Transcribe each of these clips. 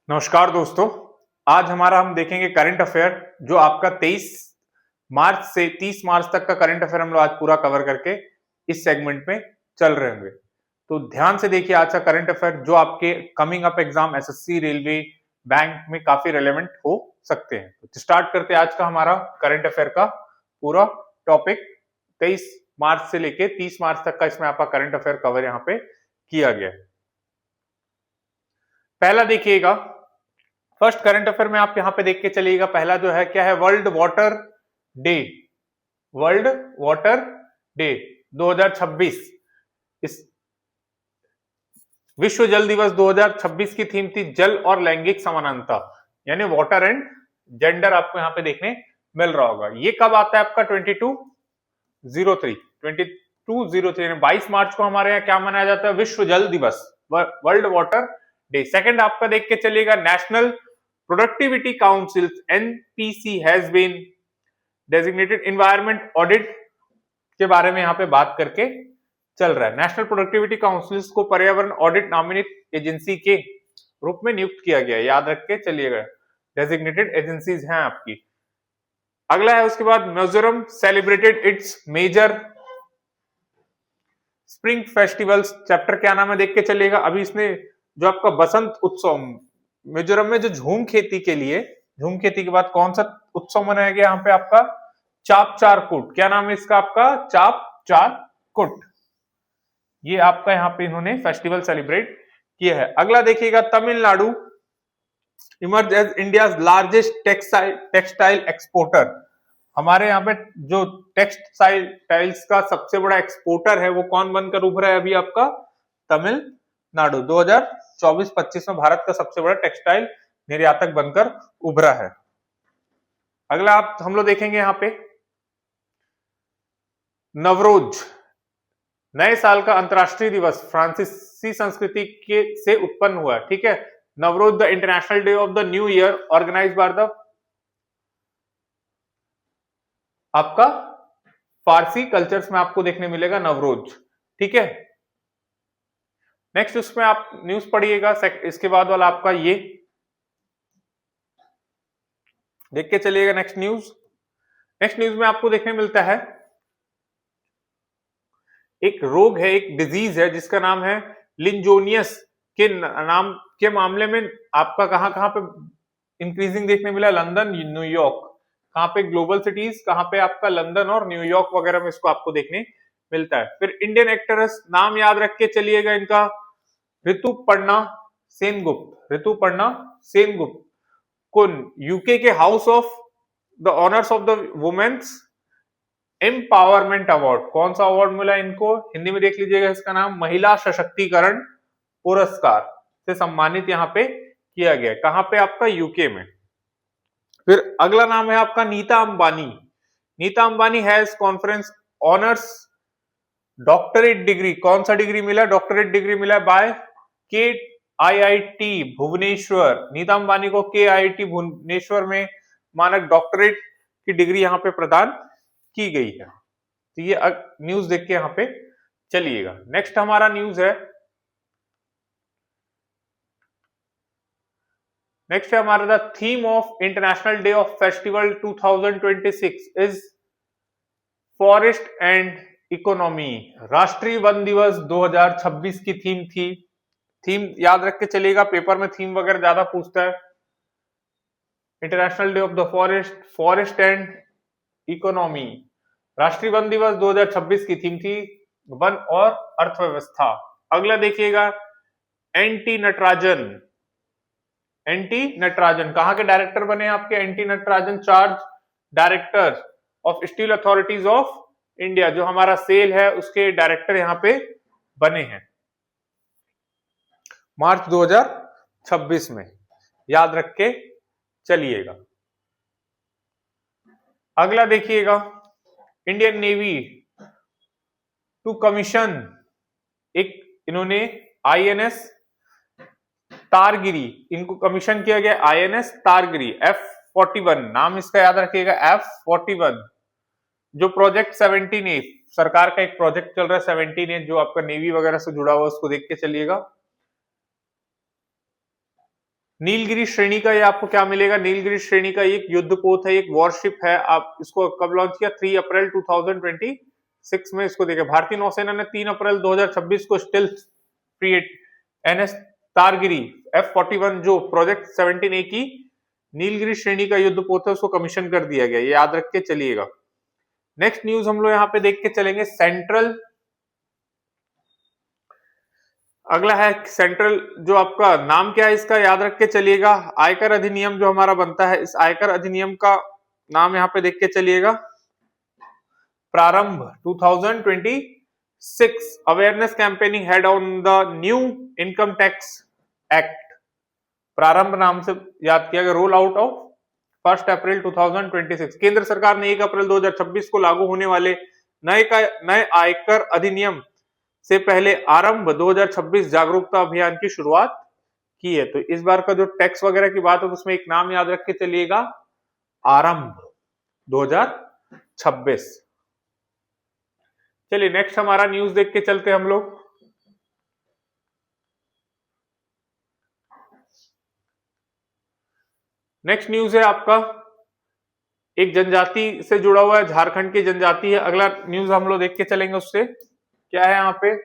नमस्कार दोस्तों। आज हम देखेंगे करंट अफेयर जो आपका 23 मार्च से 30 मार्च तक का करंट अफेयर हम लोग आज पूरा कवर करके इस सेगमेंट में चल रहे होंगे। तो ध्यान से देखिए आज का करंट अफेयर जो आपके coming up exam SSC, railway, bank में काफी रेलेवेंट हो सकते हैं। तो स्टार्ट करते हैं आज का हमारा करंट अफेयर का पूरा टॉपिक। 23 मार्च से लेके 30 मार्च तक का इसमें आपका करंट अफेयर कवर यहाँ पे किया गया है। पहला देखिएगा, फर्स्ट करंट अफेयर में आप यहां पे देख के चलिएगा। पहला जो है क्या है, world water day. World water day 2026, इस विश्व जल दिवस 2026 की थीम थी जल और लैंगिक समानता, यानी वाटर एंड जेंडर आपको यहां पे देखने मिल रहा होगा। ये कब आता है आपका 2203 22 मार्च को हमारे यहाँ क्या मनाया जाता है, विश्व जल दिवस, वर्ल्ड वाटर डे। सेकंड आपका देख के चलिएगा, national productivity council NPC has been designated environment audit के बारे में यहाँ पे बात करके चल रहा है। नेशनल प्रोडक्टिविटी काउंसिल को पर्यावरण ऑडिट नामित एजेंसी के रूप में नियुक्त किया गया, याद रख के चलिएगा, डेजिग्नेटेड एजेंसीज हैं आपकी। अगला है उसके बाद, Mizoram celebrated its major spring festivals. Chapter क्या नाम है देख के चलिएगा। अभी इसने जो आपका बसंत उत्सव मिजोरम में जो झूम खेती के लिए, झूम खेती के बाद कौन सा उत्सव मनाया गया यहाँ पे आपका, चाप चार कुट। क्या नाम है इसका आपका, चाप चार कुट। ये आपका यहाँ पे इन्होंने फेस्टिवल सेलिब्रेट किया है। अगला देखिएगा, Tamil Nadu emerge as India largest textile exporter. हमारे यहाँ पे जो टेक्सटाइल्स का सबसे बड़ा एक्सपोर्टर है वो कौन बनकर उभरा है अभी आपका, तमिलनाडु। 2024-25 में भारत का सबसे बड़ा टेक्सटाइल निर्यातक बनकर उभरा है। अगला आप हम लोग देखेंगे यहाँ पे, नवरोज, नए साल का अंतरराष्ट्रीय दिवस, फ्रांसीसी संस्कृति के से उत्पन्न हुआ है। ठीक है, Navroz the international day of the new year organise by the आपका फारसी कल्चर्स में आपको देखने मिलेगा नवरोज। ठीक है, नेक्स्ट उसमें आप न्यूज पढ़िएगा। इसके बाद वाला आपका ये देख के चलिएगा। नेक्स्ट न्यूज में आपको देखने मिलता है एक रोग है, एक डिजीज है जिसका नाम है लिंजोनियस के नाम के मामले में आपका कहां पे इंक्रीजिंग देखने मिला, लंदन, न्यूयॉर्क। कहां पे ग्लोबल सिटीज, कहां पे आपका लंदन और न्यूयॉर्क वगैरह में इसको आपको देखने मिलता है। फिर इंडियन एक्ट्रेस, नाम याद रख के चलिएगा इनका, ऋतुपर्णा सेनगुप्त को यूके के house of the honours of the women's empowerment award, कौन सा अवार्ड मिला इनको, हिंदी में देख लीजिएगा, इसका नाम महिला सशक्तिकरण पुरस्कार से सम्मानित यहाँ पे किया गया। कहां पे आपका, यूके में। फिर अगला नाम है आपका Nita Ambani has conference honours doctorate degree. कौन सा डिग्री मिला, डॉक्टरेट डिग्री मिला बाय KIIT भुवनेश्वर। नीता अंबानी को KIIT भुवनेश्वर में मानक डॉक्टरेट की डिग्री यहाँ पे प्रदान की गई है। तो ये न्यूज देख के यहाँ पे चलिएगा। नेक्स्ट हमारा न्यूज है, नेक्स्ट है हमारा, the theme of international day of festival 2026 is forest and economy. राष्ट्रीय वन दिवस 2026 की थीम थी। थीम याद रख के चलिएगा, पेपर में थीम वगैरह ज्यादा पूछता है। International day of the forest and economy, राष्ट्रीय वन दिवस 2026 की थीम थी वन और अर्थव्यवस्था। अगला देखिएगा, एनटी नटराजन कहां के डायरेक्टर बने आपके, NT Natarajan charge director of steel authorities of India, जो हमारा सेल है उसके डायरेक्टर यहां पे बने हैं मार्च 2026 में, याद रख के चलिएगा। अगला देखिएगा, इंडियन नेवी टू कमीशन, एक इन्होंने INS तारगिरी, इनको कमीशन किया गया INS तारगिरी F41, नाम इसका याद रखिएगा, F41, जो प्रोजेक्ट 17A, सरकार का एक प्रोजेक्ट चल रहा है 17A, जो आपका नेवी वगैरह से जुड़ा हुआ, उसको देख के चलिएगा। नीलगिरी श्रेणी का ये आपको क्या मिलेगा, नीलगिरी श्रेणी का एक युद्धपोत है, एक वॉरशिप है। आप इसको कब लॉन्च किया, 3 अप्रैल 2026 में इसको देखा। भारतीय नौसेना ने 3 अप्रैल 2026 को स्टिल्थ फ्रीगेट एनएस तारगिरी F-41 जो प्रोजेक्ट 17A की नीलगिरी श्रेणी का युद्धपोत है उसको कमीशन कर दिया गया, ये याद रख के चलिएगा। नेक्स्ट न्यूज हम लोग यहाँ पे देख के चलेंगे, सेंट्रल, अगला है सेंट्रल, जो आपका नाम क्या है इसका याद रख के चलिएगा। आयकर अधिनियम जो हमारा बनता है, इस आयकर अधिनियम का नाम यहाँ पे देख के चलिएगा, प्रारंभ 2026 awareness campaigning head on the new income tax act, प्रारंभ नाम से याद किया गया। रोल आउट ऑफ 1 अप्रैल 2026, केंद्र सरकार ने 1 अप्रैल 2026 को लागू होने वाले नए आयकर अधिनियम से पहले आरंभ 2026 जागरूकता अभियान की शुरुआत की है। तो इस बार का जो टैक्स वगैरह की बात है उसमें एक नाम याद रख के चलिएगा, आरंभ 2026। चलिए नेक्स्ट हमारा न्यूज देख के चलते हम लोग। नेक्स्ट न्यूज है आपका एक जनजाति से जुड़ा हुआ है, झारखंड की जनजाति है। अगला न्यूज हम लोग देख के चलेंगे, उससे क्या है यहाँ पे,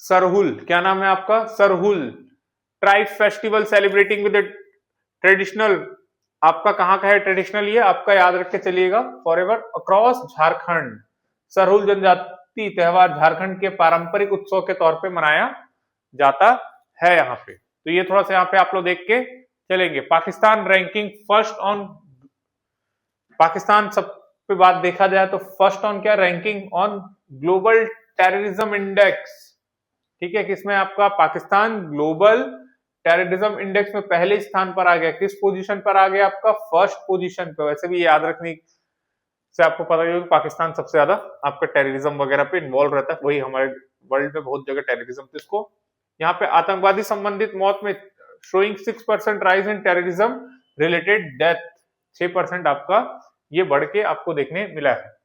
सरहुल, क्या नाम है आपका, Sarhul tribe festival celebrating with traditional, आपका कहाँ का है ट्रेडिशनल, ये आपका याद रख के चलिएगा, फॉरएवर अक्रॉस झारखंड। सरहुल जनजाति त्योहार झारखंड के पारंपरिक उत्सव के तौर पे मनाया जाता है यहाँ पे। तो ये थोड़ा सा यहाँ पे आप लोग देख के चलेंगे। Pakistan ranking first on, Pakistan सब पे बात देखा जाए तो फर्स्ट ऑन क्या, ranking on global terrorism index, ठीक है, किसमें आपका पाकिस्तान ग्लोबल टेररिज्म इंडेक्स में पहले स्थान पर आ गया। किस पोजीशन पर आ गया आपका, फर्स्ट पोजीशन पे। वैसे भी याद रखने से आपको पता ही होगा पाकिस्तान सबसे ज्यादा आपका टेररिज्म वगैरह पे इन्वॉल्व रहता है, वही हमारे वर्ल्ड में बहुत जगह टेररिज्म पे। इसको यहाँ पे आतंकवादी संबंधित मौत में showing 6% rise in terrorism related death, 6% आपका ये बढ़ के आपको देखने मिला है।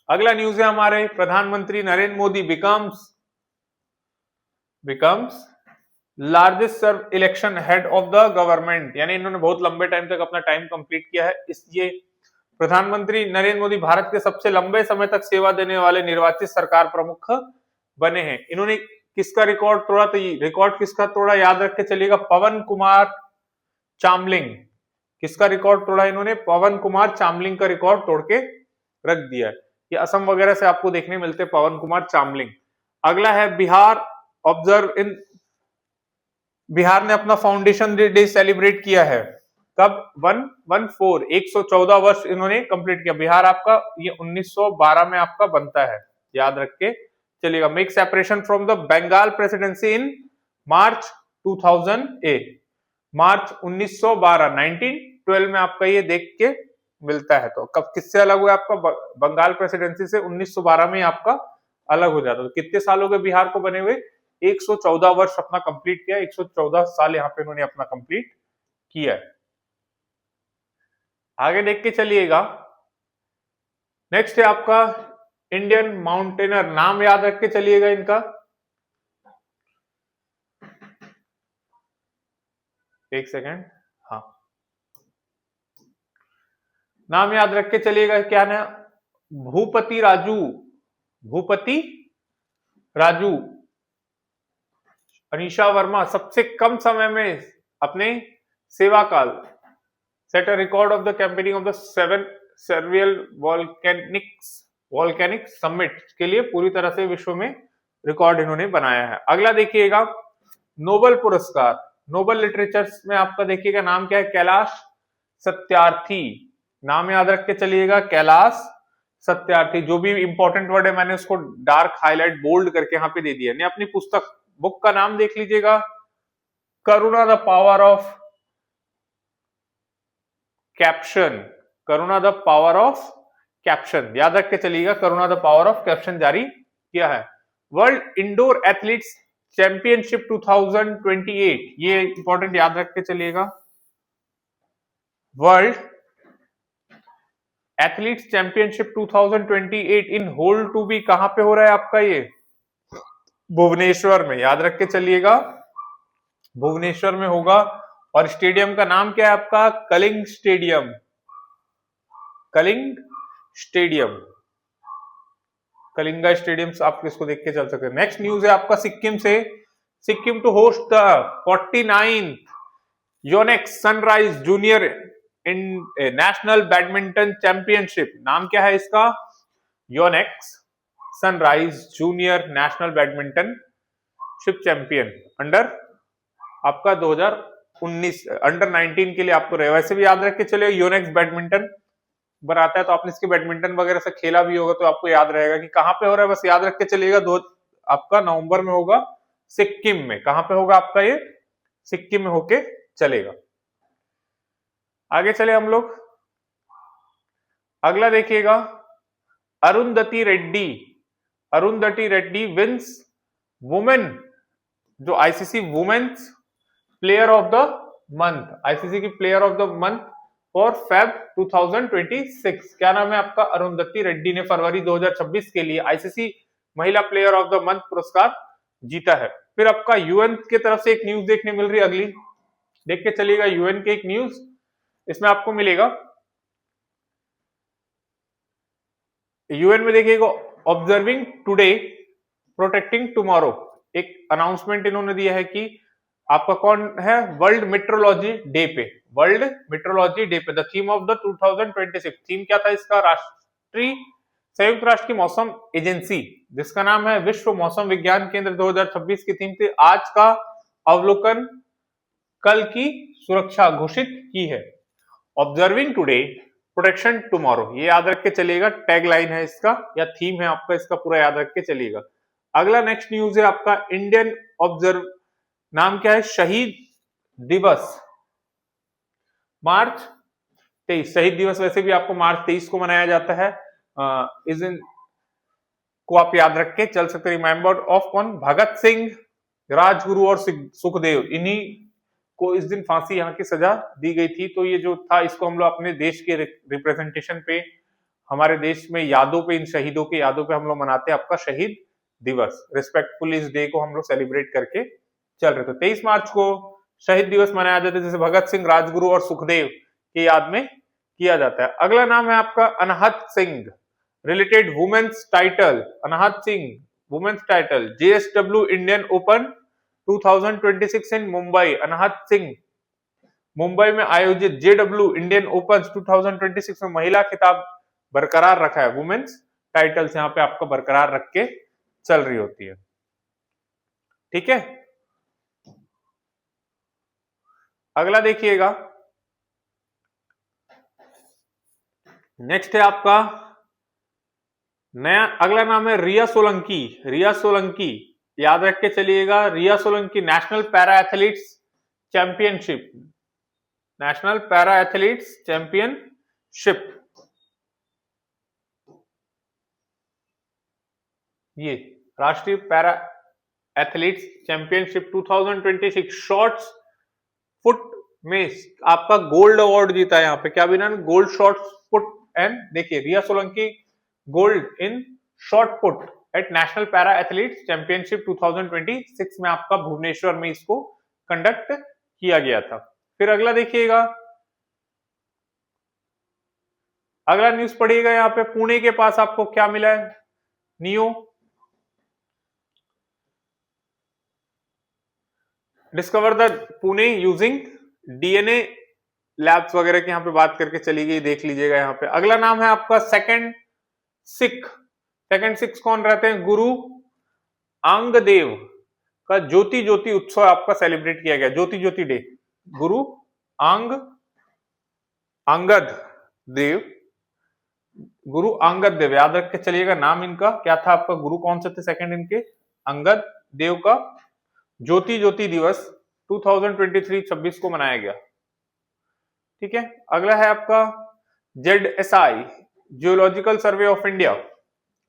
अगला न्यूज है हमारे, प्रधानमंत्री Narendra Modi becomes largest serve election head of the government, यानी इन्होंने बहुत लंबे टाइम तक अपना टाइम कंप्लीट किया है, इसलिए प्रधानमंत्री नरेंद्र मोदी भारत के सबसे लंबे समय तक सेवा देने वाले निर्वाचित सरकार प्रमुख बने हैं। इन्होंने किसका रिकॉर्ड तोड़ा, तो रिकॉर्ड किसका तोड़ा याद रख के चलिएगा, पवन कुमार चामलिंग, किसका रिकॉर्ड तोड़ा इन्होंने, पवन कुमार चामलिंग का रिकॉर्ड तोड़ के रख दिया है। ये असम वगैरह से आपको देखने मिलते हैं पवन कुमार चामलिंग। अगला है बिहार ऑब्जर्व इन, बिहार ने अपना फाउंडेशन डे सेलिब्रेट किया है कब, 114 वर्ष इन्होंने कंप्लीट किया। बिहार आपका ये 1912 में आपका बनता है, याद रख के चलिएगा। Make separation from the Bengal presidency in March 2008, March 1912, 1912 में आपका ये देख के मिलता है। तो कब किससे अलग हुआ आपका, बंगाल प्रेसिडेंसी से 1912 में आपका अलग हो जाता है। तो कितने साल हो गए बिहार को बने हुए, 114 वर्ष अपना कंप्लीट किया, 114 साल यहाँ पे इन्होंने अपना कंप्लीट किया है। आगे देख के चलिएगा, नेक्स्ट है आपका इंडियन माउंटेनर, नाम याद रख के चलिएगा इनका, एक सेकेंड, हाँ नाम याद रख के चलिएगा, क्या नाम, भूपति राजू अनीशा वर्मा सबसे कम समय में अपने सेवा काल, set a record of the campaigning of the 7 serial volcanic summit के लिए पूरी तरह से विश्व में रिकॉर्ड इन्होंने बनाया है। अगला देखिएगा नोबेल पुरस्कार, नोबेल लिटरेचर में आपका देखिएगा नाम क्या है, कैलाश सत्यार्थी, नाम याद रख के चलिएगा, कैलाश सत्यार्थी। जो भी इंपॉर्टेंट वर्ड है मैंने उसको डार्क हाईलाइट बोल्ड करके यहाँ पे दे दिया। नहीं, अपनी पुस्तक बुक का नाम देख लीजिएगा, Karuna the power of compassion, Karuna the power of compassion, याद रख के चलिएगा, Karuna the power of compassion जारी किया है। वर्ल्ड इंडोर एथलीट्स चैंपियनशिप 2028, ये इंपॉर्टेंट याद रख के चलिएगा, world athletes championship 2028 in hold to be, कहां पे हो रहा है आपका ये, भुवनेश्वर में, याद रख के चलिएगा, भुवनेश्वर में होगा। और स्टेडियम का नाम क्या है आपका? Kalinga stadium. Kalinga stadium, Kalinga stadium आप इसको देख के चल सकते हैं। नेक्स्ट न्यूज है आपका सिक्किम से। Sikkim to host the 49th Yonex sunrise junior in national badminton championship. नाम क्या है इसका? Yonex sunrise junior national badminton ship champion under आपका 2019 अंडर 19 के लिए आपको वैसे भी याद रख के चले। योनेक्स बैडमिंटन बनाता है तो आपने इसके बैडमिंटन वगैरह से खेला भी होगा तो आपको याद रहेगा कि कहाँ पे हो रहा है। बस याद रख के चलिएगा। आपका नवंबर में होगा सिक्किम में। कहां पे होगा आपका? ये सिक्किम में होके चलेगा। आगे चले हम लोग। अगला देखिएगा, अरुंधति रेड्डी। अरुंधति रेड्डी विंस वुमेन जो ICC women's player of the month, ICC की player of the month for Feb 2026। क्या नाम है आपका? अरुंधति रेड्डी ने फरवरी 2026 के लिए आईसीसी महिला प्लेयर ऑफ द मंथ पुरस्कार जीता है। फिर आपका यूएन की तरफ से एक न्यूज देखने मिल रही है। अगली देख के चलिएगा, यूएन के एक न्यूज इसमें आपको मिलेगा। यूएन में देखिएगा, ऑब्जर्विंग टुडे प्रोटेक्टिंग टुमारो। एक अनाउंसमेंट इन्होंने दिया है कि आपका कौन है? वर्ल्ड मेट्रोलॉजी डे पे, वर्ल्ड मेट्रोलॉजी डे पे the theme of the 2026। Theme क्या था इसका? राष्ट्रीय संयुक्त राष्ट्र की मौसम एजेंसी जिसका नाम है विश्व मौसम विज्ञान केंद्र 2026 की थीम थी आज का अवलोकन कल की सुरक्षा घोषित की है। ऑब्जर्विंग टुडे प्रोटेक्शन टुमारो, ये याद रख के चलिएगा। टैग लाइन है इसका या थीम है आपका, इसका पूरा याद रख के चलिएगा। अगला नेक्स्ट न्यूज है आपका इंडियन ऑब्जर्व। नाम क्या है? शहीद दिवस मार्च 23। शहीद दिवस वैसे भी आपको मार्च 23 को मनाया जाता है। इस दिन को आप याद रख के चल सकते। रिमेंबर ऑफ कौन? भगत सिंह, राजगुरु और सुखदेव। इन्हीं को इस दिन फांसी यहाँ की सजा दी गई थी। तो ये जो था इसको हम लोग अपने देश के रिप्रेजेंटेशन पे, हमारे देश में यादों पे, इन शहीदों के यादों पे हम लोग मनाते हैं आपका शहीद दिवस। रिस्पेक्टफुल इस डे को हम लोग सेलिब्रेट करके चल रहे थे। 23 मार्च को शहीद दिवस मनाया जाता है, जैसे भगत सिंह, राजगुरु और सुखदेव की याद में किया जाता है। अगला नाम है आपका Anahat Singh, related women's title. Anahat Singh women's title JSW Indian open 2026 in Mumbai. Anahat Singh Mumbai में आयोजित जेडब्ल्यू इंडियन ओपन 2026 में महिला खिताब बरकरार रखा है। वुमेन्स टाइटल्स यहाँ पे आपका बरकरार रख के चल रही होती है। ठीक है, अगला देखिएगा। नेक्स्ट है आपका नया, अगला नाम है रिया सोलंकी। रिया सोलंकी याद रख के चलिएगा। Riya Solanki national para athletes championship, national para athletes championship, ये राष्ट्रीय para athletes championship 2026 shot put में आपका गोल्ड अवार्ड जीता है। यहाँ पे क्या बिना गोल्ड शॉर्ट पुट। एंड देखिए Riya Solanki gold in shot put at national para athletes championship 2026 में आपका भुवनेश्वर में इसको कंडक्ट किया गया था। फिर अगला देखिएगा, अगला न्यूज पढ़िएगा। यहाँ पे पुणे के पास आपको क्या मिला है? Neo discover the Pune using DNA labs वगैरह की यहाँ पे बात करके चली गई, देख लीजिएगा यहाँ पे। अगला नाम है आपका सेकंड सिख। सेकंड सिख कौन रहते हैं? गुरु अंगदेव का ज्योति ज्योति उत्सव आपका सेलिब्रेट किया गया, ज्योति ज्योति डे। गुरु अंगद देव, गुरु अंगद देव याद रख के चलिएगा। नाम इनका क्या था आपका? गुरु कौन से थे सेकंड इनके? अंगद देव का ज्योति ज्योति दिवस 2023-26 को मनाया गया। ठीक है, अगला है आपका ZSI geological survey of India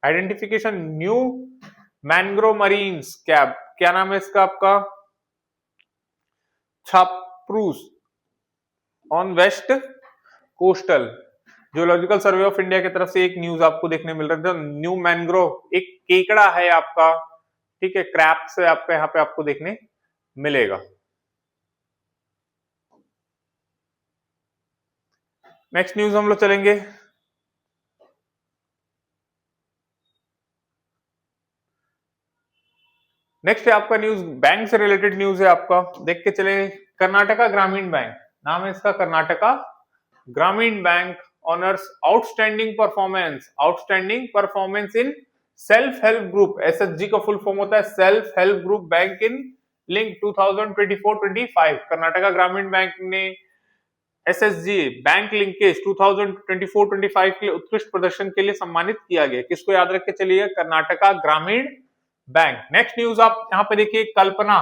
identification new mangrove marines crab. क्या नाम है इसका आपका? छाप्रूस on west coastal. Geological survey of India की तरफ से एक न्यूज आपको देखने मिल रहा था। न्यू मैंग्रोव एक केकड़ा है आपका, ठीक है, क्रैप से आपका यहाँ पे आपको देखने मिलेगा। नेक्स्ट न्यूज हम लोग चलेंगे। नेक्स्ट है आपका न्यूज, बैंक से रिलेटेड न्यूज है आपका, देख के चले। कर्नाटका ग्रामीण बैंक, नाम है इसका कर्नाटका ग्रामीण bank, honours outstanding performance in self help group. SHG का फुल फॉर्म होता है सेल्फ हेल्प ग्रुप बैंक इन लिंक 2024-25। कर्नाटका ग्रामीण बैंक ने एसएसजी बैंक लिंकेज 2024-25 के लिए उत्कृष्ट प्रदर्शन के लिए सम्मानित किया गया। किसको याद रख के चलिए, कर्नाटका ग्रामीण बैंक। नेक्स्ट न्यूज आप यहां पे देखिए, कल्पना,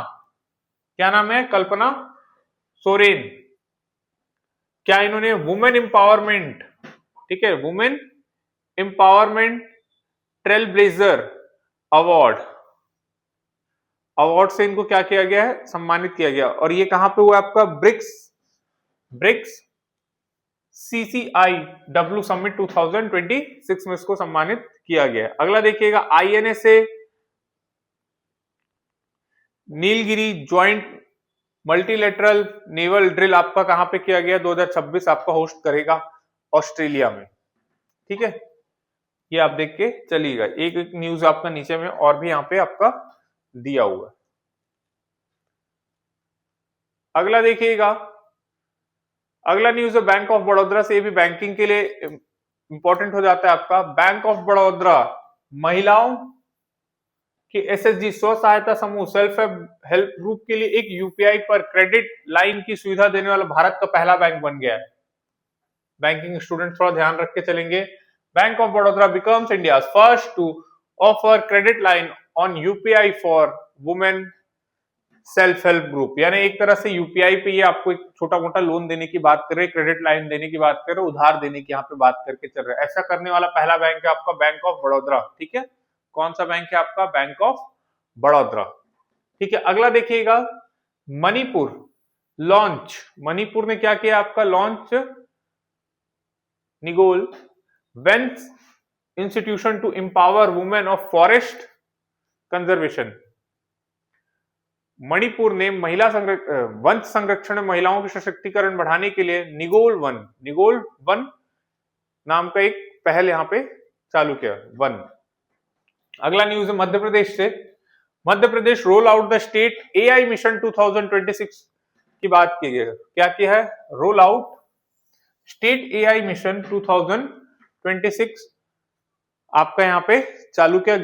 क्या नाम है, कल्पना सोरेन। क्या इन्होंने वुमेन एम्पावरमेंट, ठीक है, women empowerment trail blazer award से इनको क्या किया गया है, सम्मानित किया गया। और ये कहां पे हुआ आपका, ब्रिक्स CCIW समिट 2026 में इसको सम्मानित किया गया। अगला देखिएगा, INSA Nilgiri joint multilateral naval drill आपका कहां पे किया गया, 2026 आपका होस्ट करेगा ऑस्ट्रेलिया में। ठीक है, ये आप देख के चलिएगा। एक एक न्यूज आपका नीचे में और भी यहां पे आपका दिया हुआ है। अगला देखिएगा, अगला न्यूज है बैंक ऑफ बड़ौदा से। ये भी बैंकिंग के लिए इंपॉर्टेंट हो जाता है आपका। बैंक ऑफ बड़ौदा महिलाओं कि एसएचजी स्व सहायता समूह सेल्फ हेल्प ग्रुप के लिए एक यूपीआई पर क्रेडिट लाइन की सुविधा देने वाला भारत का पहला बैंक बन गया है। बैंकिंग स्टूडेंट थोड़ा ध्यान रख के चलेंगे। Bank of Baroda becomes India first to offer credit line on UPI for women self help group. यानी एक तरह से यूपीआई पे ये आपको एक छोटा मोटा लोन देने की बात कर रहे, क्रेडिट लाइन देने की बात कर रहे, उधार देने की यहाँ पे बात करके चल रहा है। ऐसा करने वाला पहला बैंक है आपका बैंक ऑफ बड़ौदा। ठीक है, कौन सा बैंक है आपका, बैंक ऑफ बड़ौदा। ठीक है, अगला देखिएगा, मणिपुर लॉन्च, मणिपुर ने क्या किया आपका, लॉन्च निगोल वेंस institution to empower women of forest conservation. Manipur ने वन संरक्षण में महिलाओं के सशक्तिकरण बढ़ाने के लिए निगोल वन नाम का एक पहल यहां पे चालू किया, वन। अगला न्यूज है मध्य प्रदेश से। Madhya Pradesh roll out the state AI mission 2026 की बात की गई। क्या किया है, roll out state AI mission 2026 आपका यहाँ पे चालू किया।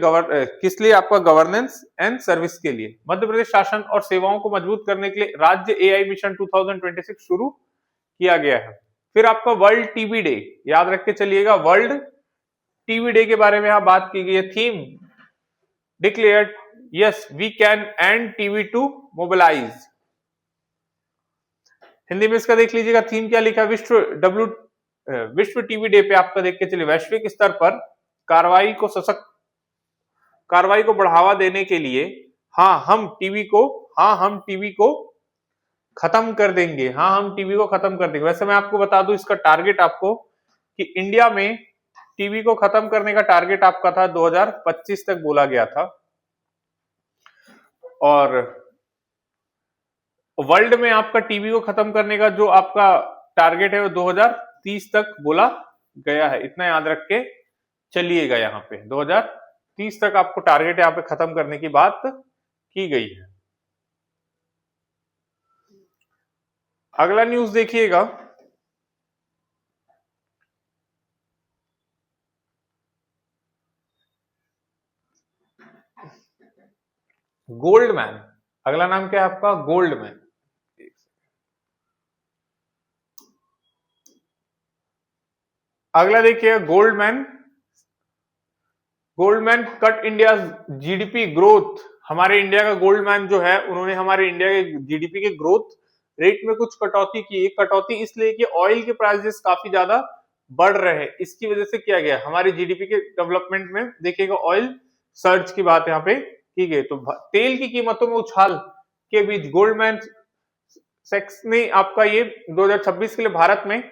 किस लिए, आपका गवर्नेंस एंड सर्विस के लिए। मध्य प्रदेश शासन और सेवाओं को मजबूत करने के लिए राज्य एआई मिशन 2026 शुरू किया गया है। फिर आपका वर्ल्ड टीबी डे, याद रख के चलिएगा, वर्ल्ड टीबी डे के बारे में यहाँ बात की गई है। Theme declared yes we can and TV to mobilise. Hindi में इसका देख लीजिएगा, थीम क्या लिखा, विश्व टीबी डे पे आपका देख के चलिए, वैश्विक स्तर पर कार्रवाई को बढ़ावा देने के लिए हम टीवी को खत्म कर देंगे। हम टीवी को खत्म कर देंगे। वैसे मैं आपको बता दूं, इसका टारगेट आपको कि इंडिया में टीवी को खत्म करने का टारगेट आपका था 2025 तक बोला गया था, और वर्ल्ड में आपका टीवी को खत्म करने का जो आपका टारगेट है वो 2030 तक बोला गया है। इतना याद रख के चलिएगा, यहाँ पे 2030 तक आपको टारगेट यहाँ पे खत्म करने की बात की गई है। अगला न्यूज देखिएगा, गोल्डमैन। अगला नाम क्या है आपका, गोल्डमैन। अगला देखिए, Goldman cut India GDP growth. हमारे इंडिया का गोल्डमैन जो है, उन्होंने हमारे इंडिया के जीडीपी के ग्रोथ रेट में कुछ कटौती की। कटौती इसलिए कि ऑयल के प्राइसेस काफी ज्यादा बढ़ रहे हैं, इसकी वजह से किया गया। हमारे जीडीपी के डेवलपमेंट में देखिएगा ऑयल सर्ज की बात यहाँ पे की गई। तो तेल की कीमतों में उछाल के बीच गोल्डमैन सैक्स ने आपका ये 2026 के लिए भारत में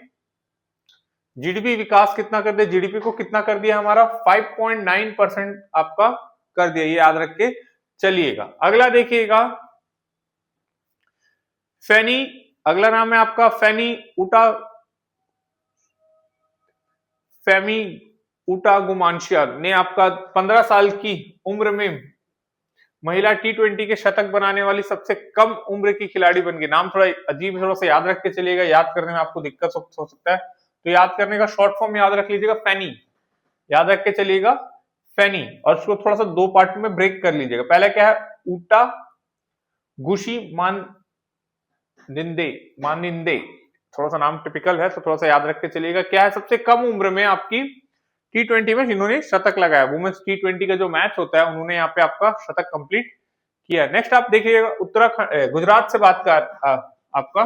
जीडीपी विकास कितना कर दिया, जीडीपी को कितना कर दिया हमारा 5.9% आपका कर दिया। ये याद रख के चलिएगा। अगला देखिएगा, फेनी, अगला नाम है आपका फेनी फेमी उटागुमांशिया ने आपका 15 साल की उम्र में महिला T20 के शतक बनाने वाली सबसे कम उम्र की खिलाड़ी बन गई। नाम थोड़ा अजीब है, थोड़ा सा याद रख के चलिएगा, याद करने में आपको दिक्कत हो सकता है, तो याद करने का शॉर्ट फॉर्म याद रख लीजिएगा, फैनी, याद रख के चलिएगा, फैनी। और उसको थोड़ा सा दो पार्ट में ब्रेक कर लीजिएगा। पहला क्या है, ऊटा गुशी मानिंदे, थोड़ा सा नाम टिपिकल है तो थोड़ा सा याद रख के चलिएगा। क्या है, सबसे कम उम्र में आपकी T20 में जिन्होंने शतक लगाया, वुमेन्स T20 का जो मैच होता है उन्होंने यहाँ पे आपका शतक कंप्लीट किया। नेक्स्ट आप देखिएगा उत्तराखंड, गुजरात से बात कर आपका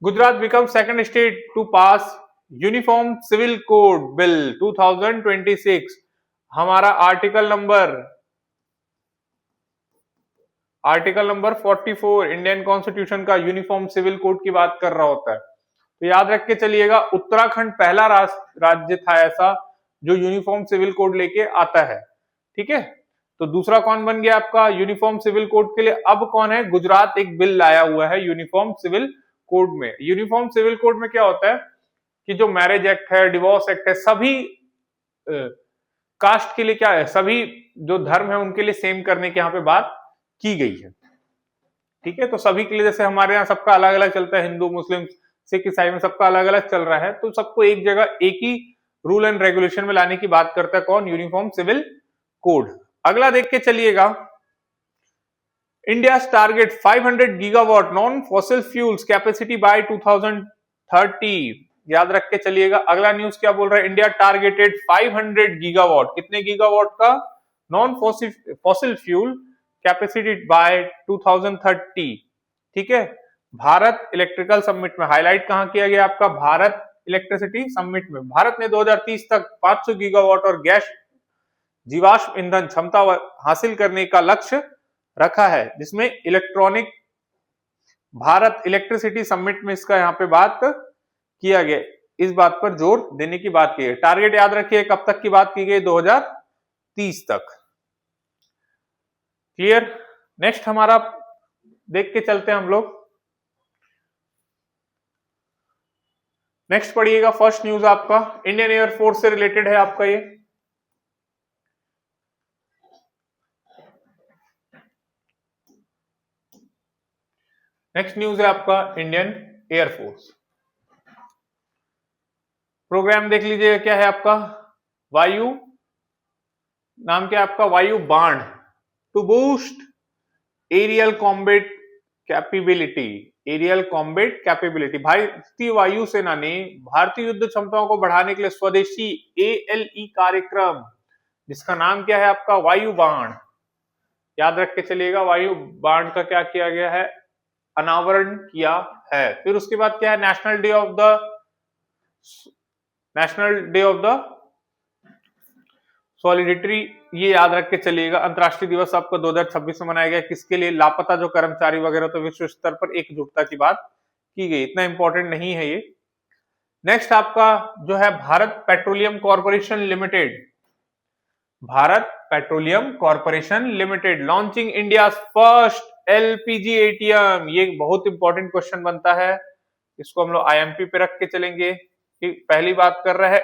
Gujarat become second state to pass uniform civil code bill 2026। हमारा आर्टिकल नंबर 44 इंडियन कॉन्स्टिट्यूशन का यूनिफॉर्म सिविल कोड की बात कर रहा होता है। तो याद रख के चलिएगा, उत्तराखंड पहला राज्य था ऐसा जो यूनिफॉर्म सिविल कोड लेके आता है। ठीक है, तो दूसरा कौन बन गया आपका यूनिफॉर्म सिविल कोड के लिए? अब कौन है? गुजरात एक बिल लाया हुआ है यूनिफॉर्म सिविल कोड में। यूनिफॉर्म सिविल कोड में क्या होता है कि जो मैरिज एक्ट है, डिवोर्स एक्ट है, सभी कास्ट के लिए क्या है, सभी जो धर्म है उनके लिए सेम करने की यहाँ पे बात की गई है। ठीक है, तो सभी के लिए, जैसे हमारे यहाँ सबका अलग अलग चलता है, हिंदू मुस्लिम सिख ईसाई में सबका अलग अलग चल रहा है, तो सबको एक जगह एक ही रूल एंड रेगुलेशन में लाने की बात करता है कौन? Uniform civil code. अगला देख के चलिएगा, India target 500 gigawatt non fossil fuels capacity by 2030। याद रख के चलिएगा। अगला न्यूज क्या बोल रहा है? इंडिया टारगेटेड 500 गीगावाट, कितने गीगावाट का? Non fossil fuel capacity by 2030। ठीक है, भारत इलेक्ट्रिकल समिट में हाईलाइट कहां किया गया आपका? भारत इलेक्ट्रिसिटी समिट में। भारत ने 2030 तक 500 गीगावाट और गैस जीवाश्म ईंधन क्षमता हासिल करने का लक्ष्य रखा है, जिसमें इलेक्ट्रॉनिक भारत इलेक्ट्रिसिटी समिट में इसका यहाँ पे बात किया गया, इस बात पर जोर देने की बात की गई। टारगेट याद रखिए, कब तक की बात की गई? 2030 तक। क्लियर? नेक्स्ट हमारा देख के चलते हैं हम लोग। नेक्स्ट पढ़िएगा, फर्स्ट न्यूज आपका इंडियन एयरफोर्स से रिलेटेड है आपका ये। नेक्स्ट न्यूज है आपका इंडियन एयरफोर्स। प्रोग्राम देख लीजिए, क्या है आपका? वायु, नाम क्या है आपका? Vayu Baan to boost aerial combat capability. Aerial combat capability. भारतीय वायुसेना ने भारतीय युद्ध क्षमताओं को बढ़ाने के लिए स्वदेशी ALE कार्यक्रम, जिसका नाम क्या है आपका? वायु बाण। याद रख के चलिएगा, वायु बाण का क्या किया गया है? अनावरण किया है। फिर उसके बाद क्या है? National day of the solidarity, ये याद रख के चलिएगा। अंतरराष्ट्रीय दिवस आपका 2026 में मनाया गया, किसके लिए? लापता जो कर्मचारी वगैरह, तो विश्व स्तर पर एकजुटता की बात की गई। इतना इंपॉर्टेंट नहीं है ये। नेक्स्ट आपका जो है Bharat petroleum corporation limited. Bharat petroleum corporation limited launching India first LPG ATM। ये बहुत इंपॉर्टेंट क्वेश्चन बनता है, इसको हम लोग IMP पे रख के चलेंगे कि पहली बात कर रहे हैं,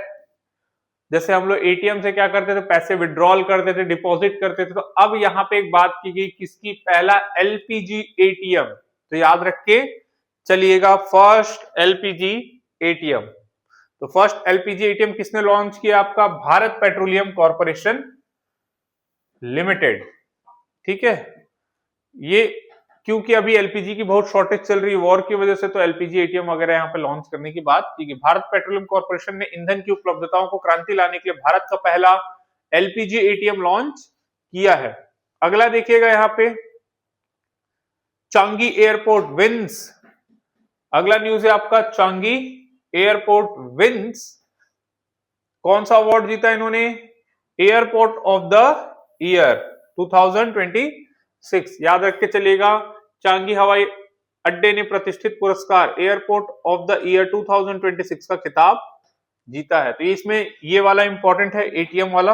जैसे हम लोग ATM से क्या करते थे? पैसे विड्रॉल करते थे, डिपॉजिट करते थे। तो अब यहाँ पे एक बात की गई, किसकी? पहला LPG ATM। तो याद रख के चलिएगा, फर्स्ट LPG ATM। तो फर्स्ट LPG ATM किसने लॉन्च किया आपका? Bharat petroleum corporation limited. ठीक है, ये क्योंकि अभी LPG की बहुत शॉर्टेज चल रही है वॉर की वजह से, तो LPG ATM वगैरह यहाँ पे लॉन्च करने की बात की गई। भारत पेट्रोलियम कॉर्पोरेशन ने ईंधन की उपलब्धताओं को क्रांति लाने के लिए भारत का पहला LPG ATM लॉन्च किया है। अगला देखिएगा यहाँ पे, चांगी एयरपोर्ट विंस। अगला न्यूज है आपका, चांगी एयरपोर्ट विंस। कौन सा अवार्ड जीता इन्होंने? Airport of the year 2026। याद रख के चलिएगा, चांगी हवाई अड्डे ने प्रतिष्ठित पुरस्कार एयरपोर्ट ऑफ द ईयर 2026 का खिताब जीता है। तो इसमें ये वाला इंपॉर्टेंट है, ATM वाला।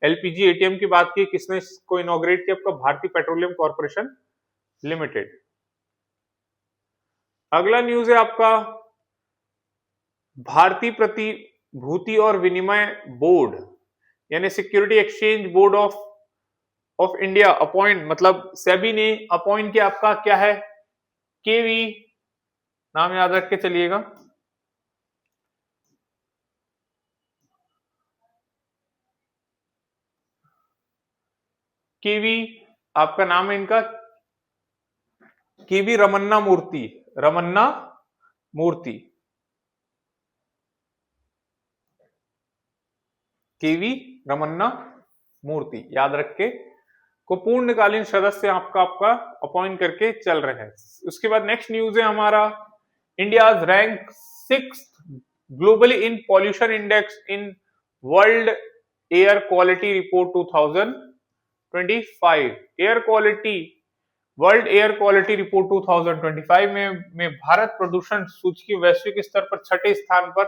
LPG ATM की बात की, किसने इसको इनॉग्रेट किया? आपका भारतीय पेट्रोलियम कॉर्पोरेशन लिमिटेड। अगला न्यूज है आपका, भारतीय भूति और विनिमय बोर्ड यानी security exchange board of India appoint, मतलब सेबी ने अपॉइंट किया आपका क्या है, केवी, नाम याद रख के चलिएगा। केवी आपका नाम है इनका केवी रमन्ना मूर्ति, रमन्ना मूर्ति, केवी रमन्ना मूर्ति याद रख के को पूर्णकालीन सदस्य आपका अपॉइंट करके चल रहे हैं। उसके बाद नेक्स्ट न्यूज है हमारा, India rank 6th globally in pollution index in world air quality report 2025। Air quality world air quality report 2025 में भारत प्रदूषण सूची वैश्विक स्तर पर 6ठे स्थान पर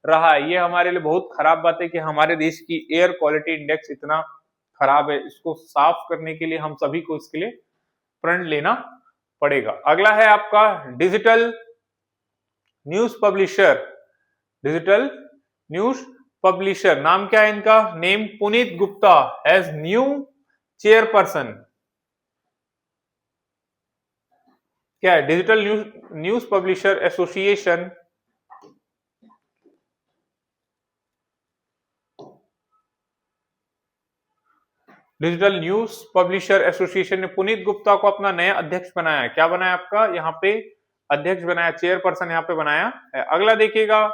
रहा है। ये हमारे लिए बहुत खराब बात है कि हमारे देश की एयर क्वालिटी इंडेक्स इतना खराब है। इसको साफ करने के लिए हम सभी को इसके लिए प्रण लेना पड़ेगा। अगला है आपका digital news publisher, digital news publisher, नाम क्या है इनका, name Puneet Gupta as new chairperson. क्या है, digital news publisher association, digital news publisher association ने पुनीत गुप्ता को अपना नया अध्यक्ष बनाया। क्या बनाया आपका यहाँ पे, अध्यक्ष बनाया, चेयरपर्सन यहाँ पे बनाया है। अगला देखिएगा,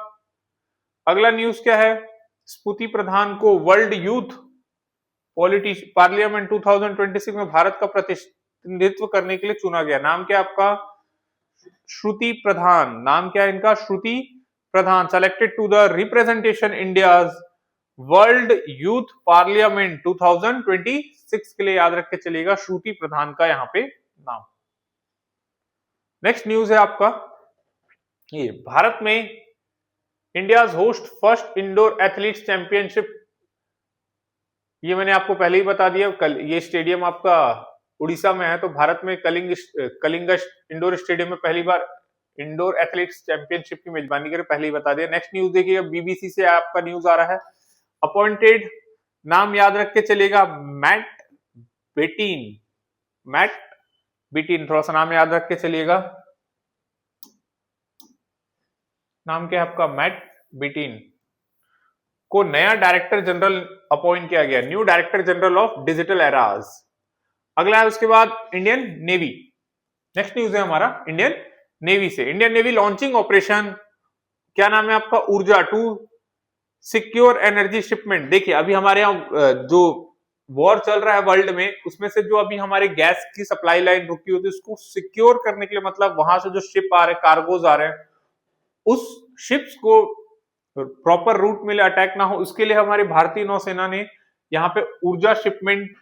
अगला न्यूज क्या है, स्मृति प्रधान को वर्ल्ड यूथ पार्लियामेंट 2026 में भारत का प्रतिनिधित्व करने के लिए चुना गया। नाम क्या आपका, श्रुति प्रधान, नाम क्या है इनका, Shruti Pradhan, selected to the representation India's world youth parliament 2026 के लिए याद रख के चलिएगा, श्रुति प्रधान का यहाँ पे नाम। नेक्स्ट न्यूज है आपका ये, भारत में India's host first indoor athletes championship. ये मैंने आपको पहले ही बता दिया, कल ये स्टेडियम आपका उड़ीसा में है, तो भारत में कलिंग इंडोर स्टेडियम में पहली बार इंडोर एथलीट्स चैंपियनशिप की मेजबानी करे, पहले ही बता दिया। नेक्स्ट न्यूज देखिएगा, बीबीसी से आपका न्यूज आ रहा है, अपॉइंटेड, नाम याद रख के चलिएगा, मैट बेटिन, मैट बेटिन, थोड़ा सा नाम याद रख के चलिएगा, नाम क्या है आपका, मैट बेटिन को नया डायरेक्टर जनरल अपॉइंट किया गया, new director general of digital eras. अगला है उसके बाद इंडियन नेवी। नेक्स्ट न्यूज है हमारा इंडियन नेवी से, इंडियन नेवी लॉन्चिंग ऑपरेशन, क्या नाम है आपका, ऊर्जा टू सिक्योर एनर्जी शिपमेंट। देखिए अभी हमारे यहाँ जो वॉर चल रहा है वर्ल्ड में, उसमें से जो अभी हमारे गैस की सप्लाई लाइन रुकी होती है उसको सिक्योर करने के लिए, मतलब वहां से जो शिप आ रहे हैं, कार्गोज आ रहे हैं, उस शिप्स को प्रॉपर रूट में अटैक ना हो, उसके लिए हमारी भारतीय नौसेना ने यहाँ पे ऊर्जा शिपमेंट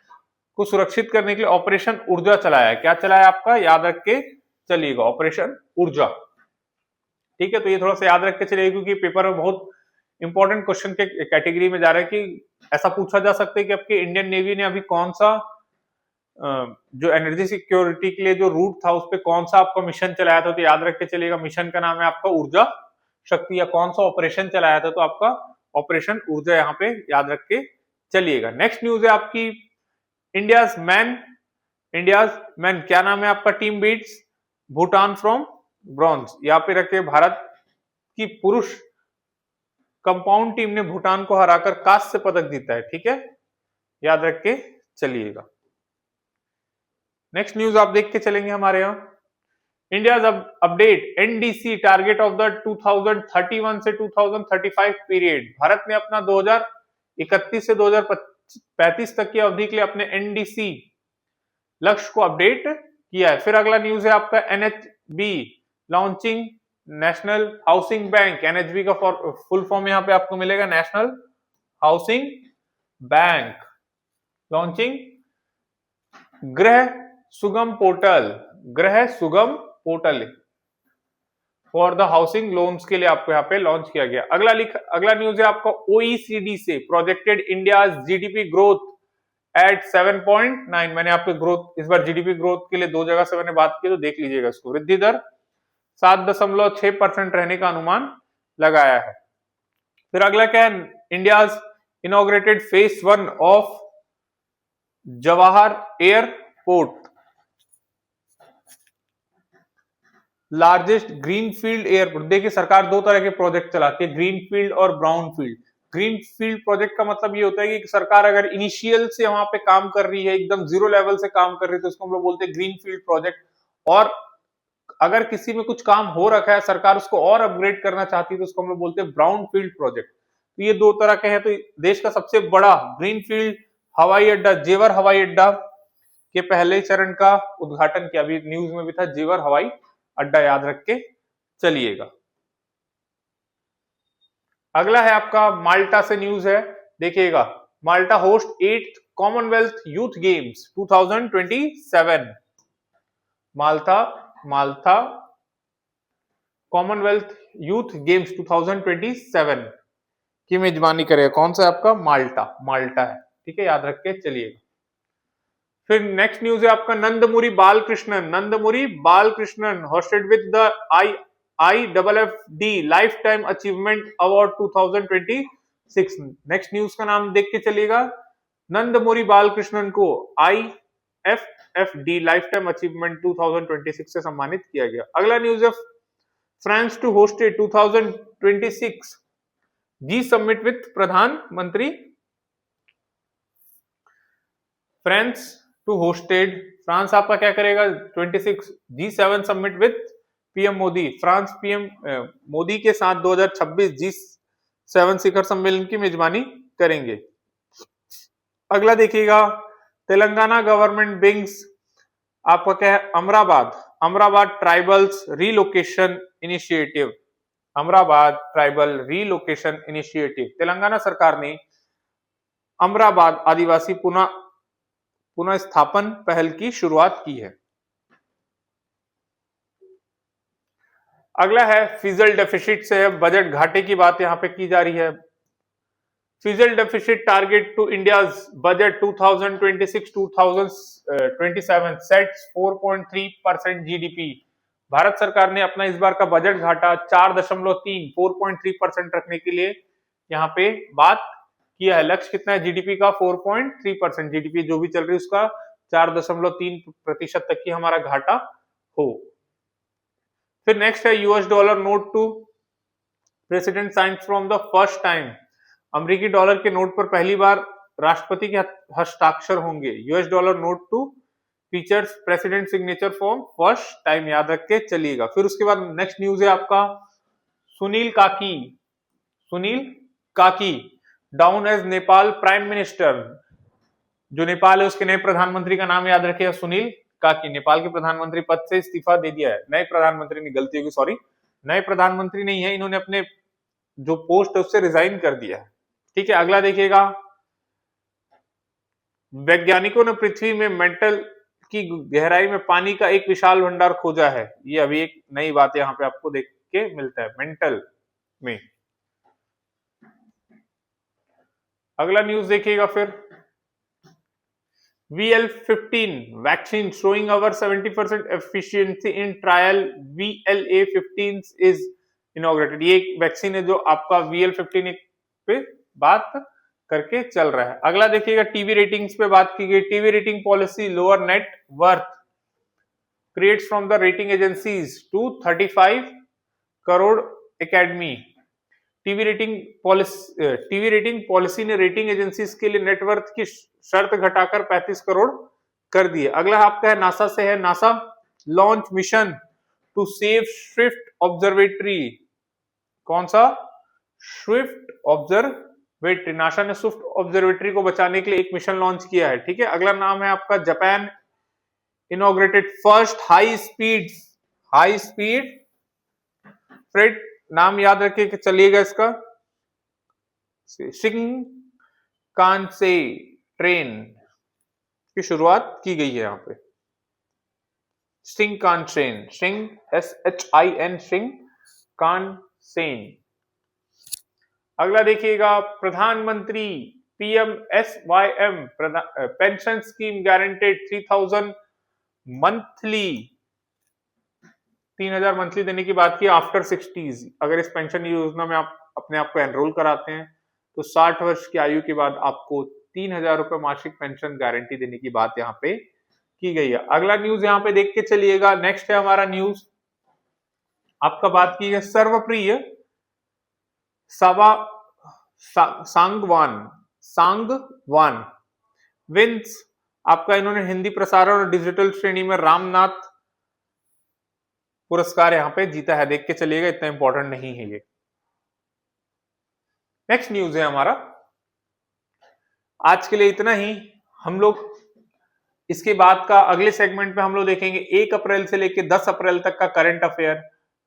को सुरक्षित करने के लिए ऑपरेशन ऊर्जा चलाया है। क्या चलाया आपका, याद रख के चलिएगा, ऑपरेशन ऊर्जा। ठीक है, तो ये थोड़ा सा याद रख के चलिए, क्योंकि पेपर में बहुत इंपॉर्टेंट क्वेश्चन के कैटेगरी में जा रहा है कि ऐसा पूछा जा सकता है कि आपके इंडियन नेवी ने अभी कौन सा जो एनर्जी सिक्योरिटी के लिए जो रूट था उस पर कौन सा आपका मिशन चलाया था, तो याद रख के चलिएगा, मिशन का नाम है आपका ऊर्जा शक्ति, या कौन सा ऑपरेशन चलाया था, तो आपका ऑपरेशन ऊर्जा यहाँ पे याद रख के चलिएगा। नेक्स्ट न्यूज है आपकी, इंडियाज मैन, क्या नाम है आपका, team beats Bhutan from bronze. यहाँ पे रखे भारत की पुरुष कंपाउंड टीम ने भूटान को हराकर कांस्य पदक जीता है। ठीक है, याद रख के चलिएगा। नेक्स्ट न्यूज आप देख के चलेंगे हमारे यहाँ, India's update NDC target of the 2031 से 2035 पीरियड। भारत ने अपना 2031 से 2035 तक की अवधि के लिए अपने एनडीसी लक्ष्य को अपडेट किया है। फिर अगला न्यूज है आपका, NHB launching national housing bank. NHB का फुल फॉर्म यहाँ पे आपको मिलेगा, नेशनल हाउसिंग बैंक लॉन्चिंग गृह सुगम portal for the housing loans के लिए आपको यहाँ पे लॉन्च किया गया। अगला न्यूज है आपका, ओईसीडी से projected India GDP growth at 7.9। मैंने आपके ग्रोथ, इस बार जीडीपी ग्रोथ के लिए दो जगह से मैंने बात की, तो देख लीजिएगा इसको। वृद्धि दर 7.6% रहने का अनुमान लगाया है। फिर अगला क्या है, India's inaugurated phase 1 of Jawahar airport, largest greenfield airport. देखिए सरकार दो तरह के प्रोजेक्ट चलाती है, ग्रीनफील्ड और ब्राउनफील्ड। ग्रीनफील्ड प्रोजेक्ट का मतलब ये होता है कि सरकार अगर इनिशियल से वहां पे काम कर रही है, एकदम जीरो लेवल से काम कर रही है, तो उसको हम लोग बोलते हैं ग्रीनफील्ड प्रोजेक्ट। और अगर किसी में कुछ काम हो रखा है, सरकार उसको और अपग्रेड करना चाहती है, तो उसको हम लोग बोलते हैं ब्राउनफील्ड प्रोजेक्ट। तो ये दो तरह के हैं। तो देश का सबसे बड़ा ग्रीनफील्ड हवाई अड्डा जेवर हवाई अड्डा के पहले चरण का उद्घाटन किया, अभी न्यूज में भी था, जेवर हवाई अड्डा, याद रख के चलिएगा। अगला है आपका माल्टा से न्यूज है, देखिएगा, Malta host 8th Commonwealth youth games 2027। Malta Commonwealth youth games 2027 की मेजबानी करेगा। कौन सा है आपका? माल्टा है, ठीक है, याद रख के चलिएगा। फिर नेक्स्ट न्यूज है आपका Nandamuri Balakrishnan hosted with the IFFD life time achievement award 2026। Next news का नाम देख के चलिएगा, नंदमुरी बालकृष्णन को IFFD लाइफ टाइम अचीवमेंट 2026 से सम्मानित किया गया। अगला न्यूज है France to hosted 2026 G summit with प्रधानमंत्री। फ्रांस आपका क्या करेगा? 26 G7 summit with PM Modi. France PM Modi के साथ 2026 G7 शिखर सम्मेलन की मेजबानी करेंगे। अगला देखिएगा, तेलंगाना गवर्नमेंट ब्रिंग्स आपका क्या है? Amrabad tribals relocation initiative. Amrabad tribal relocation initiative, Telangana सरकार ने अमराबाद आदिवासी पुनः स्थापन पहल की शुरुआत की है। अगला है फिजिकल डेफिसिट से है, बजट घाटे की बात यहां पे की जा रही है। Physical deficit target to India's budget 2026-2027 sets 4.3% GDP. Bharat सरकार ने अपना इस बार का बजट घाटा 4.3 रखने के लिए यहाँ पे बात किया है। लक्ष्य कितना है जीडीपी का? 4.3%। जीडीपी जो भी चल रही है उसका 4.3% तक की हमारा घाटा हो। फिर नेक्स्ट है US dollar note to president science from the first time. अमेरिकी डॉलर के नोट पर पहली बार राष्ट्रपति के हस्ताक्षर होंगे। US dollar note to features president signature form first time, याद रख के चलिएगा। फिर उसके बाद नेक्स्ट न्यूज है आपका Sunil Kaki down as Nepal prime minister. जो नेपाल है उसके नए प्रधानमंत्री का नाम याद रखिएगा, सुनील काकी। नेपाल के प्रधानमंत्री पद से इस्तीफा दे दिया है। नए प्रधानमंत्री ने, गलती होगी, सॉरी, नए प्रधानमंत्री नहीं है, इन्होंने अपने जो पोस्ट है उससे रिजाइन कर दिया है, ठीक है। अगला देखिएगा, वैज्ञानिकों ने पृथ्वी में मेंटल की गहराई में पानी का एक विशाल भंडार खोजा है। ये अभी एक नई बात यहाँ पे आपको देख के मिलता है, मेंटल में। अगला न्यूज देखिएगा फिर, VL-15 vaccine showing over 70% efficiency in trial VLA-15 is inaugurated। ये एक वैक्सीन है जो आपका VL-15 पे बात करके चल रहा है। अगला देखिएगा, टीवी रेटिंग्स पे बात की गई। TV rating policy lower net worth creates from the rating agencies to 35 crore academy. TV rating policy ने रेटिंग एजेंसीज के लिए नेटवर्थ की शर्त घटाकर 35 करोड़ कर दी है। अगला आपका है नासा से है, NASA launch mission to save swift observatory. कौन सा? Swift observatory. नासा ने स्विफ्ट ऑब्जर्वेटरी को बचाने के लिए एक मिशन लॉन्च किया है, ठीक है। अगला नाम है आपका Japan inaugurated first high speed freight. नाम याद रखिए कि चलिएगा इसका, शिंकानसे ट्रेन की शुरुआत की गई है यहाँ पे। Shinkansen, Shinkansen. अगला देखिएगा, प्रधानमंत्री PMSYM pension scheme guaranteed 3000 monthly, 3000 monthly देने की बात की आफ्टर 60s। अगर इस पेंशन योजना में आप अपने आप को एनरोल कराते हैं तो 60 वर्ष की आयु के बाद आपको 3,000 रुपए मासिक पेंशन गारंटी देने की बात यहाँ पे की गई है। अगला न्यूज यहाँ पे देख के चलिएगा। नेक्स्ट है हमारा न्यूज, आपका बात की है सर्वप्रिय सांगवान विंस, आपका इन्होंने हिंदी प्रसारण और डिजिटल श्रेणी में रामनाथ पुरस्कार यहाँ पे जीता है। देख के चलिएगा, इतना इंपॉर्टेंट नहीं है ये। नेक्स्ट न्यूज है हमारा, आज के लिए इतना ही। हम लोग इसके बाद का अगले सेगमेंट में हम लोग देखेंगे 1 अप्रैल से लेकर 10 अप्रैल तक का करंट अफेयर।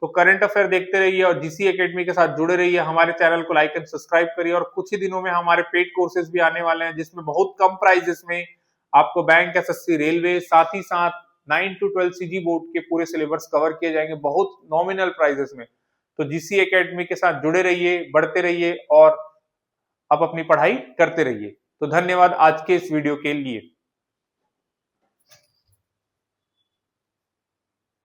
तो करंट अफेयर देखते रहिए और जीसी एकेडमी के साथ जुड़े रहिए। हमारे चैनल को लाइक एंड सब्सक्राइब करिए और कुछ ही दिनों में हमारे पेड कोर्सेज भी आने वाले हैं जिसमें बहुत कम प्राइजेस में आपको बैंक, एसएससी, रेलवे, साथ ही साथ 9 to 12 सीजी बोर्ड के पूरे सिलेबस कवर किए जाएंगे बहुत नॉमिनल प्राइजेस में। तो जीसी एकेडमी के साथ जुड़े रहिए, बढ़ते रहिए और आप अपनी पढ़ाई करते रहिए। तो धन्यवाद आज के इस वीडियो के लिए।